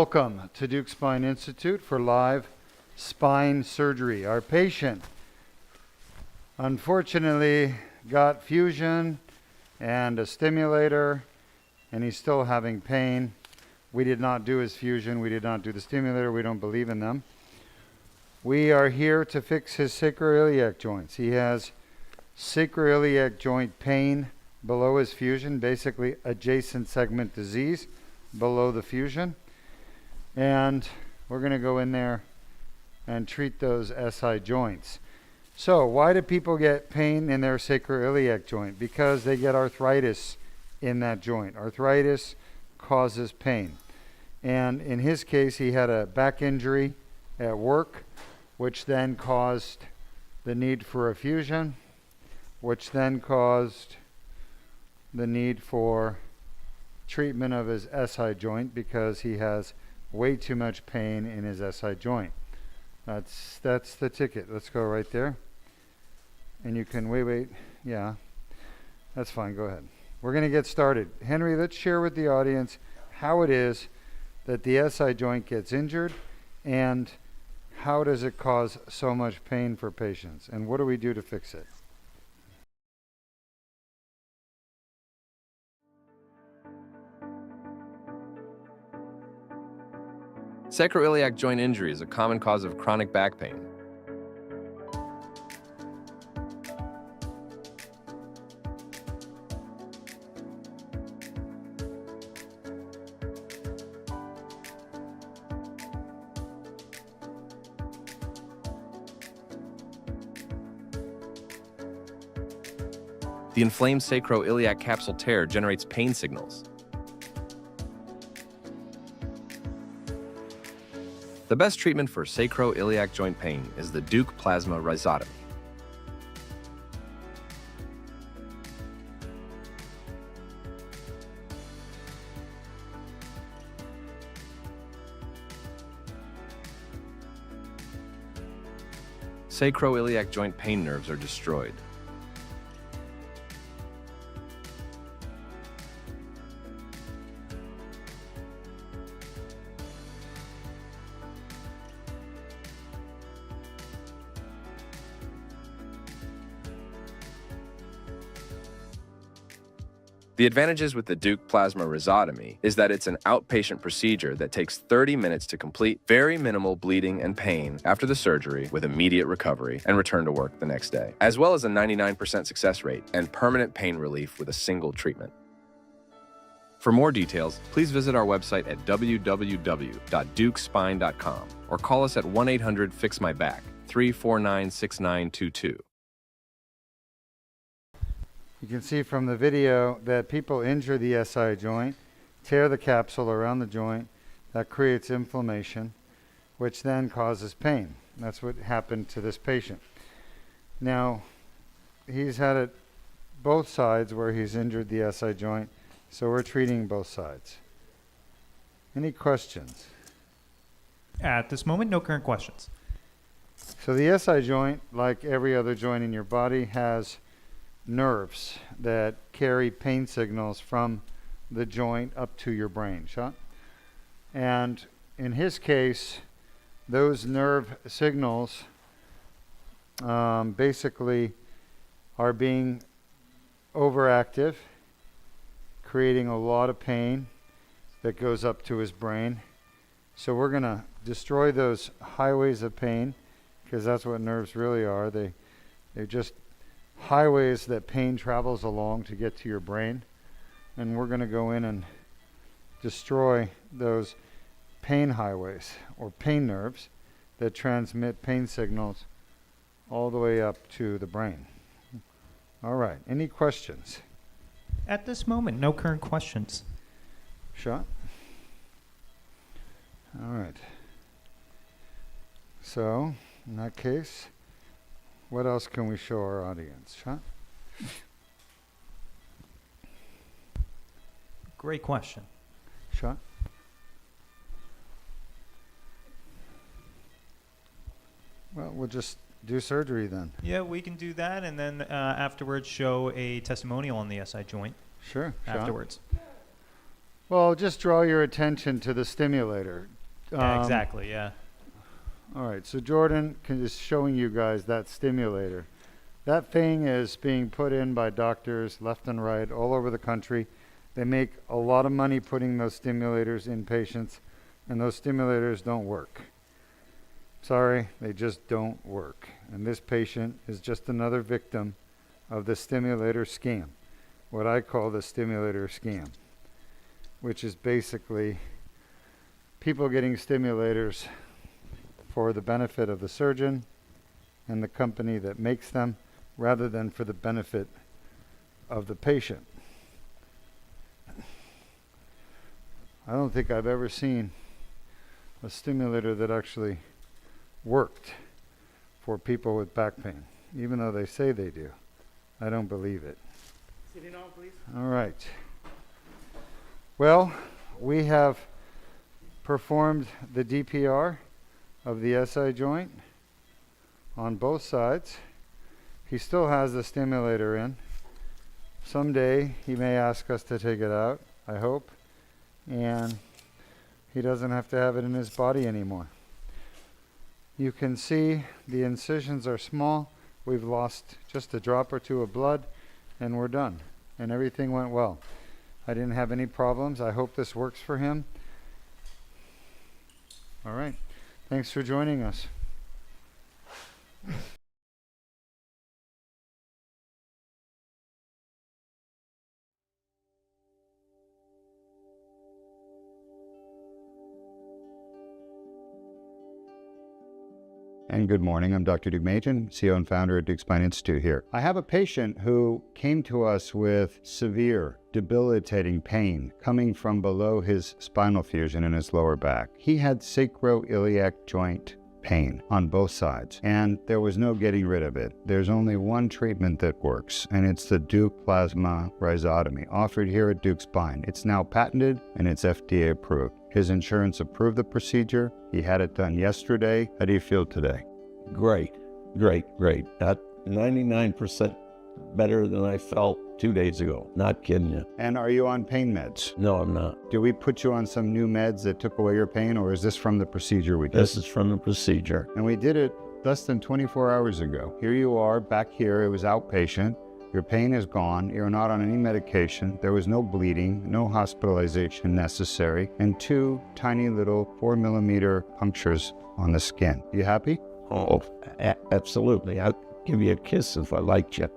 Welcome to Deuk Spine Institute for live spine surgery. Our patient unfortunately got fusion and a stimulator, and he's still having pain. We did not do his fusion. We did not do the stimulator. We don't believe in them. We are here to fix his sacroiliac joints. He has sacroiliac joint pain below his fusion, basically adjacent segment disease below the fusion. And we're going to go in there and treat those SI joints. So why do people get pain in their sacroiliac joint? Because they get arthritis in that joint. Arthritis causes pain. And in his case, he had a back injury at work, which then caused the need for a fusion, which then caused the need for treatment of his SI joint because he has way too much pain in his SI joint. That's the ticket. Let's go right there. And you can wait. Yeah, that's fine. Go ahead. We're going to get started. Henry, let's share with the audience how it is that the SI joint gets injured and how does it cause so much pain for patients, and what do we do to fix it? Sacroiliac joint injury is a common cause of chronic back pain. The inflamed sacroiliac capsule tear generates pain signals. The best treatment for sacroiliac joint pain is the Deuk plasma rhizotomy. Sacroiliac joint pain nerves are destroyed. The advantages with the Deuk plasma rhizotomy is that it's an outpatient procedure that takes 30 minutes to complete, very minimal bleeding and pain after the surgery with immediate recovery and return to work the next day, as well as a 99% success rate and permanent pain relief with a single treatment. For more details, please visit our website at www.deukspine.com or call us at 1-800-FIX-MY-BACK, 349-6922. You can see from the video that people injure the SI joint, tear the capsule around the joint. That creates inflammation, which then causes pain. That's what happened to this patient. Now, he's had it both sides where he's injured the SI joint, so we're treating both sides. Any questions? At this moment, no current questions. So the SI joint, like every other joint in your body, has nerves that carry pain signals from the joint up to your brain. Shot? And in his case, those nerve signals basically are being overactive, creating a lot of pain that goes up to his brain. So we're going to destroy those highways of pain, because that's what nerves really are. They're just highways that pain travels along to get to your brain, and we're going to go in and destroy those pain highways or pain nerves that transmit pain signals all the way up to the brain. All right, any questions? At this moment, no current questions. Shot? All right. So, in that case, what else can we show our audience? Shot? Great question. Shot? Well, we'll just do surgery then. Yeah, we can do that, and then afterwards show a testimonial on the SI joint. Sure. Afterwards. Well, just draw your attention to the stimulator. Yeah, exactly, yeah. All right, so Jordan is showing you guys that stimulator. That thing is being put in by doctors left and right all over the country. They make a lot of money putting those stimulators in patients, and those stimulators don't work. Sorry, they just don't work. And this patient is just another victim of the stimulator scam, what I call the stimulator scam, which is basically people getting stimulators for the benefit of the surgeon and the company that makes them, rather than for the benefit of the patient. I don't think I've ever seen a stimulator that actually worked for people with back pain, even though they say they do. I don't believe it. Sitting down, please. All right. Well, we have performed the DPR of the SI joint on both sides. He still has the stimulator in. Someday he may ask us to take it out, I hope, and he doesn't have to have it in his body anymore. You can see the incisions are small. We've lost just a drop or two of blood, and we're done. And everything went well. I didn't have any problems. I hope this works for him. All right. Thanks for joining us. And good morning. I'm Dr. Deuk, CEO and founder at Deuk Spine Institute here. I have a patient who came to us with severe, debilitating pain coming from below his spinal fusion in his lower back. He had sacroiliac joint pain on both sides, and there was no getting rid of it. There's only one treatment that works, and it's the Deuk plasma rhizotomy, offered here at Deuk Spine. It's now patented, and it's FDA approved. His insurance approved the procedure. He had it done yesterday. How do you feel today? Great. That 99% better than I felt 2 days ago. Not kidding you. And are you on pain meds? No, I'm not. Do we put you on some new meds that took away your pain, or is this from the procedure we did? This is from the procedure. And we did it less than 24 hours ago. Here you are back here. It was outpatient. Your pain is gone. You're not on any medication. There was no bleeding, no hospitalization necessary, and 2 tiny little 4mm punctures on the skin. You happy? Oh, absolutely. I'd give you a kiss if I liked you.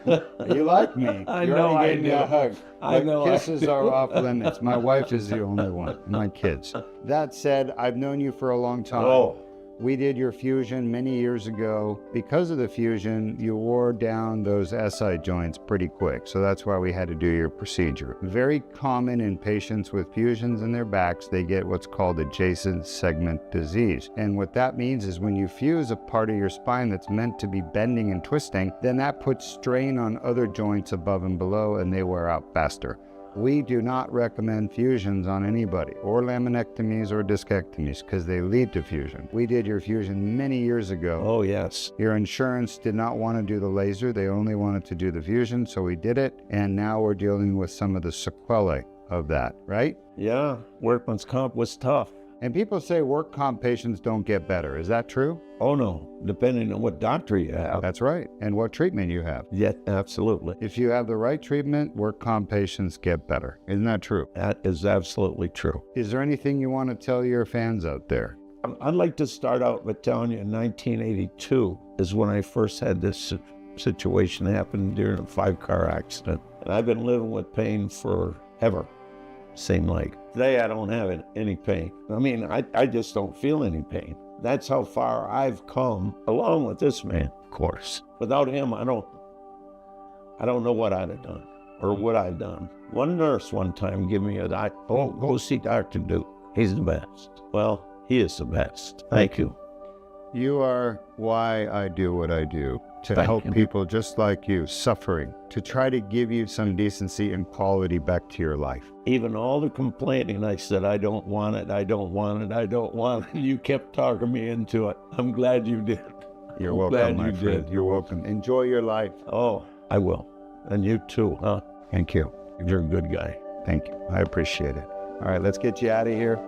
You like me. I You know already I gave me do. a hug. I But know I kisses do. are off limits. My wife is the only one. And my kids. That said, I've known you for a long time. Oh, We did your fusion many years ago. Because of the fusion, you wore down those SI joints pretty quick. So that's why we had to do your procedure. Very common in patients with fusions in their backs, they get what's called adjacent segment disease. And what that means is when you fuse a part of your spine that's meant to be bending and twisting, then that puts strain on other joints above and below, and they wear out faster. We do not recommend fusions on anybody, or laminectomies or discectomies, because they lead to fusion. We did your fusion many years ago. oh yes. Your insurance did not want to do the laser. They only wanted to do the fusion, so we did it. And now we're dealing with some of the sequelae of that, right? Yeah, workman's comp was tough. And people say work comp patients don't get better. Is that true? Oh no, depending on what doctor you have. That's right. And what treatment you have. Yeah, absolutely. If you have the right treatment, work comp patients get better. Isn't that true? That is absolutely true. Is there anything you want to tell your fans out there? I'd like to start out by telling you in 1982 is when I first had this situation happen during a 5-car accident. And I've been living with pain forever, seemed like. Today I don't have any pain. I mean, I just don't feel any pain. That's how far I've come, along with this man, of course. Without him, I don't know what I'd have done or what I've done. One nurse one time gave me go see Dr. Deuk. He's the best. Well, he is the best. Thank you. You are why I do what I do, to Thank help you. people just like you, suffering, to try to give you some decency and quality back to your life. Even all the complaining, I said, I don't want it, I don't want it, I don't want it. And you kept talking me into it. I'm glad you did. You're I'm welcome, glad my you friend. did. You're welcome. Enjoy your life. Oh, I will. And you too, huh? Thank you. You're a good guy. Thank you. I appreciate it. All right, let's get you out of here.